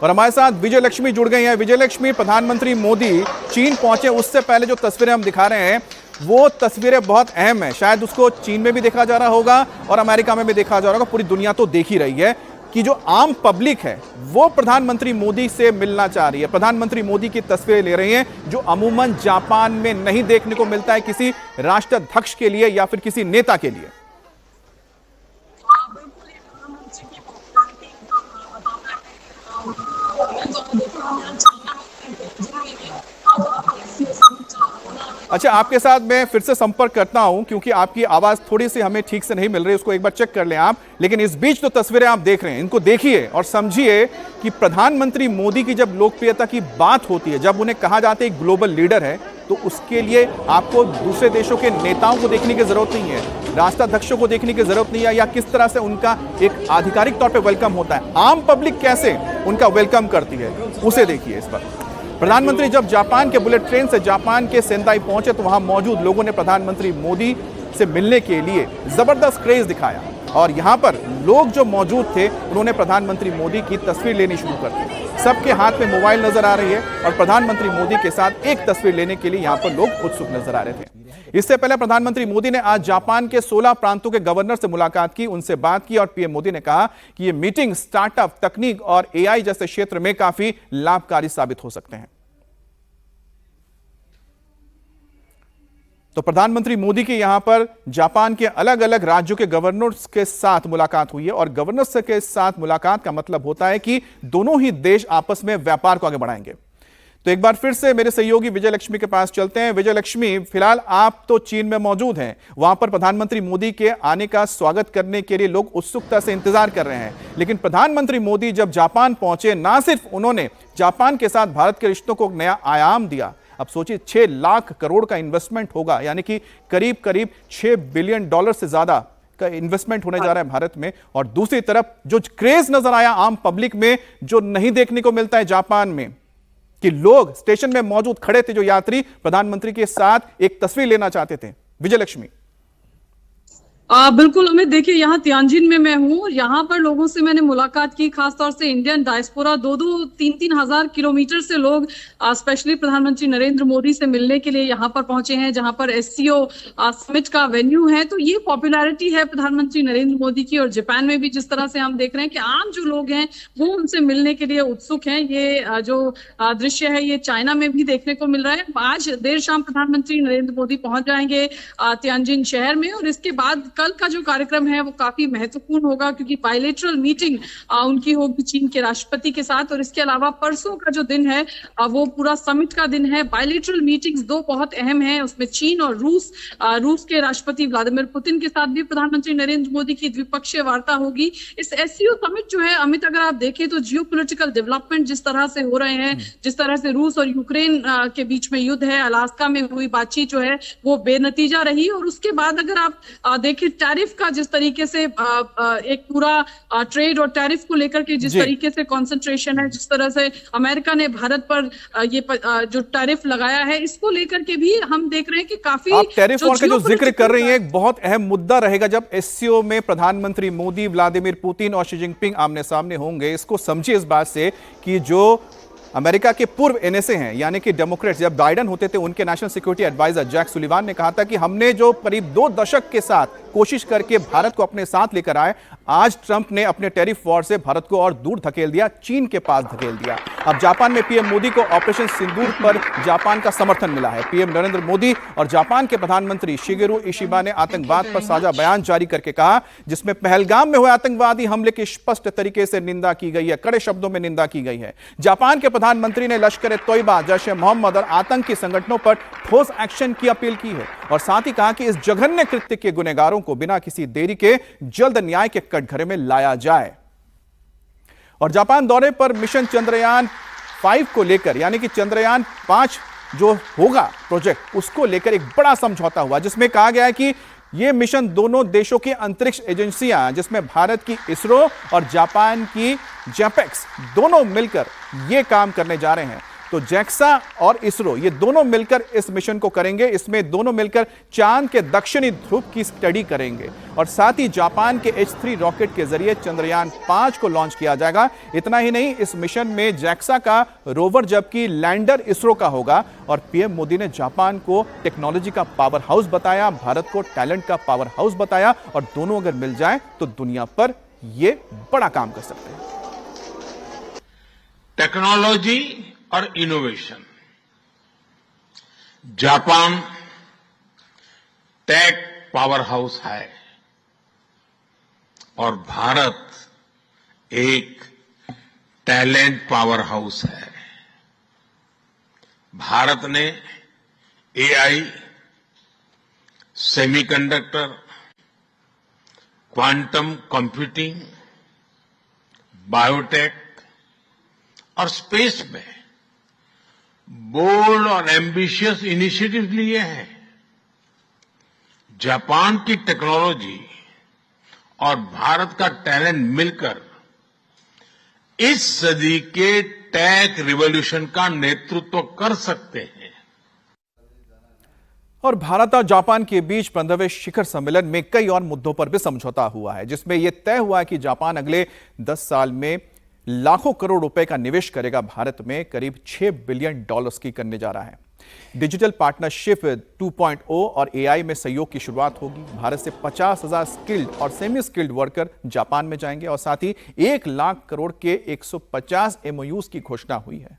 और हमारे साथ विजय लक्ष्मी जुड़ गई हैं। विजय लक्ष्मी, प्रधानमंत्री मोदी चीन पहुंचे उससे पहले जो तस्वीरें हम दिखा रहे हैं वो तस्वीरें बहुत अहम है। शायद उसको चीन में भी देखा जा रहा होगा और अमेरिका में भी देखा जा रहा होगा, पूरी दुनिया तो देख ही रही है कि जो आम पब्लिक है वो प्रधानमंत्री मोदी से मिलना चाह रही है। प्रधानमंत्री मोदी की तस्वीरें ले रही हैं जो अमूमन जापान में नहीं देखने को मिलता है किसी राष्ट्राध्यक्ष के लिए या फिर किसी नेता के लिए। अच्छा, आपके साथ मैं फिर से संपर्क करता हूं क्योंकि आपकी आवाज थोड़ी सी हमें ठीक से नहीं मिल रही, उसको एक बार चेक कर लें आप। लेकिन इस बीच जो तस्वीरें आप देख रहे हैं इनको देखिए और समझिए कि प्रधानमंत्री मोदी की जब लोकप्रियता की बात होती है, जब उन्हें कहा जाता है ग्लोबल लीडर है, तो उसके लिए आपको दूसरे देशों के नेताओं को देखने की जरूरत नहीं है, राष्ट्राध्यक्षों को देखने की जरूरत नहीं है या किस तरह से उनका एक आधिकारिक तौर पर वेलकम होता है। आम पब्लिक कैसे उनका वेलकम करती है उसे देखिए। इस पर प्रधानमंत्री जब जापान के बुलेट ट्रेन से जापान के सेंदाई पहुंचे तो वहां मौजूद लोगों ने प्रधानमंत्री मोदी से मिलने के लिए जबरदस्त क्रेज दिखाया और यहां पर लोग जो मौजूद थे उन्होंने प्रधानमंत्री मोदी की तस्वीर लेनी शुरू कर दी। सबके हाथ में मोबाइल नजर आ रही है और प्रधानमंत्री मोदी के साथ एक तस्वीर लेने के लिए यहां पर लोग उत्सुक नजर आ रहे थे। इससे पहले प्रधानमंत्री मोदी ने आज जापान के 16 प्रांतों के गवर्नर से मुलाकात की, उनसे बात की और पीएम मोदी ने कहा कि यह मीटिंग स्टार्टअप, तकनीक और एआई जैसे क्षेत्र में काफी लाभकारी साबित हो सकते हैं। तो प्रधानमंत्री मोदी की यहां पर जापान के अलग अलग राज्यों के गवर्नर्स के साथ मुलाकात हुई है और गवर्नर्स के साथ मुलाकात का मतलब होता है कि दोनों ही देश आपस में व्यापार को आगे बढ़ाएंगे। तो एक बार फिर से मेरे सहयोगी विजय लक्ष्मी के पास चलते हैं। विजय लक्ष्मी, फिलहाल आप तो चीन में मौजूद हैं, वहां पर प्रधानमंत्री मोदी के आने का स्वागत करने के लिए लोग उत्सुकता से इंतजार कर रहे हैं, लेकिन प्रधानमंत्री मोदी जब जापान पहुंचे, ना सिर्फ उन्होंने जापान के साथ भारत के रिश्तों को नया आयाम दिया। अब सोचिए 6 लाख करोड़ का इन्वेस्टमेंट होगा, यानी कि करीब करीब $6 बिलियन से ज्यादा का इन्वेस्टमेंट होने जा रहा है भारत में। और दूसरी तरफ जो क्रेज नजर आया आम पब्लिक में, जो नहीं देखने को मिलता है जापान में, कि लोग स्टेशन में मौजूद खड़े थे जो यात्री प्रधानमंत्री के साथ एक तस्वीर लेना चाहते थे। विजय लक्ष्मी। बिल्कुल अमित, देखिए यहाँ तियानजिन में मैं हूँ। यहाँ पर लोगों से मैंने मुलाकात की, खासतौर से इंडियन डायस्पोरा, 2-3 हजार किलोमीटर से लोग स्पेशली प्रधानमंत्री नरेंद्र मोदी से मिलने के लिए यहाँ पर पहुंचे हैं, जहाँ पर एससीओ समिट का वेन्यू है। तो ये पॉपुलैरिटी है प्रधानमंत्री नरेंद्र मोदी की। और जापान में भी जिस तरह से हम देख रहे हैं कि आम जो लोग हैं वो उनसे मिलने के लिए उत्सुक हैं। ये जो दृश्य है ये चाइना में भी देखने को मिल रहा है। आज देर शाम प्रधानमंत्री नरेंद्र मोदी पहुंच जाएंगे तियानजिन शहर में और इसके बाद कल का जो कार्यक्रम है वो काफी महत्वपूर्ण होगा क्योंकि बायलैटरल मीटिंग उनकी होगी चीन के राष्ट्रपति के साथ। और इसके अलावा परसों का जो दिन है वो पूरा समिट का दिन है। बायलैटरल मीटिंग्स 2 बहुत अहम हैं, उसमें चीन और रूस के राष्ट्रपति व्लादिमीर पुतिन के साथ भी प्रधानमंत्री नरेंद्र मोदी की द्विपक्षीय वार्ता होगी। इस एससीओ समिट जो है अमित, अगर आप देखें तो जियोपॉलिटिकल डेवलपमेंट जिस तरह से हो रहे हैं, जिस तरह से रूस और यूक्रेन के बीच में युद्ध है, अलास्का में हुई बातचीत जो है वो बेनतीजा रही। और उसके बाद अगर आप देखें टैरिफ का जिस तरीके से एक पूरा ट्रेड और टैरिफ को लेकर के जिस तरीके से कंसंट्रेशन है, जिस तरह से अमेरिका ने भारत पर ये जो टैरिफ लगाया है, इसको लेकर के भी हम देख रहे हैं कि काफी आप टैरिफ वॉर का जो जिक्र कर रही हैं, एक बहुत अहम मुद्दा रहेगा जब एससीओ में प्रधानमंत्री मोदी, व्लादिमीर पुतिन और शी जिनपिंग आमने सामने होंगे। इसको समझिए इस बात से कि जो अमेरिका के पूर्व एनएसए हैं यानी कि डेमोक्रेट्स, जब बाइडेन होते थे उनके national security adviser Jack Sullivan ने कहा था कि हमने जो करीब 2 दशक के साथ कोशिश करके भारत को अपने साथ लेकर आए, आज ट्रंप ने अपने टैरिफ वॉर से भारत को और दूर धकेल दिया, चीन के पास धकेल दिया। अब जापान में पीएम मोदी को ऑपरेशन सिंदूर पर जापान का समर्थन मिला है। पीएम नरेंद्र मोदी और जापान के प्रधानमंत्री शिगेरू इशिबा ने आतंकवाद पर साझा बयान जारी करके कहा, जिसमें पहलगाम में हुए आतंकवादी हमले की स्पष्ट तरीके से निंदा की गई है, कड़े शब्दों में निंदा की गई है। जापान के प्रधानमंत्री ने लश्कर ए तोयबा, जैश ए मोहम्मद और आतंकी संगठनों पर ठोस एक्शन की अपील की है और साथ ही कहा कि इस जघन्य कृत्य के गुनहगारों को बिना किसी देरी के जल्द न्याय के कटघरे में लाया जाए। और जापान दौरे पर मिशन चंद्रयान 5 को लेकर, यानी कि चंद्रयान 5 जो होगा प्रोजेक्ट, उसको लेकर एक बड़ा समझौता हुआ जिसमें कहा गया है कि यह मिशन दोनों देशों की अंतरिक्ष एजेंसियां, जिसमें भारत की इसरो और जापान की जैपेक्स, दोनों मिलकर यह काम करने जा रहे हैं। तो जैक्सा और इसरो ये दोनों मिलकर इस मिशन को करेंगे। इसमें दोनों मिलकर चांद के दक्षिणी ध्रुव की स्टडी करेंगे और साथ ही जापान के H3 रॉकेट के जरिए चंद्रयान 5 को लॉन्च किया जाएगा। इतना ही नहीं, इस मिशन में जैक्सा का रोवर जबकि लैंडर इसरो का होगा। और पीएम मोदी ने जापान को टेक्नोलॉजी का पावर हाउस बताया, भारत को टैलेंट का पावर हाउस बताया और दोनों अगर मिल जाएं तो दुनिया पर ये बड़ा काम कर सकते हैं। टेक्नोलॉजी और innovation, Japan tech powerhouse है और भारत एक टैलेंट पावर हाउस है। भारत ने AI, semiconductor, quantum computing, biotech और स्पेस में बोल्ड और एम्बिशियस इनिशिएटिव लिए हैं। जापान की टेक्नोलॉजी और भारत का टैलेंट मिलकर इस सदी के टेक रिवॉल्यूशन का नेतृत्व कर सकते हैं। और भारत और जापान के बीच 15वें शिखर सम्मेलन में कई और मुद्दों पर भी समझौता हुआ है, जिसमें यह तय हुआ है कि जापान अगले 10 साल में लाखों करोड़ रुपए का निवेश करेगा। भारत में करीब $6 बिलियन की करने जा रहा है। डिजिटल पार्टनरशिप 2.0 और एआई में सहयोग की शुरुआत होगी। भारत से 50,000 स्किल्ड और सेमी स्किल्ड वर्कर जापान में जाएंगे और साथ ही 1 लाख करोड़ के 150 MOUs की घोषणा हुई है।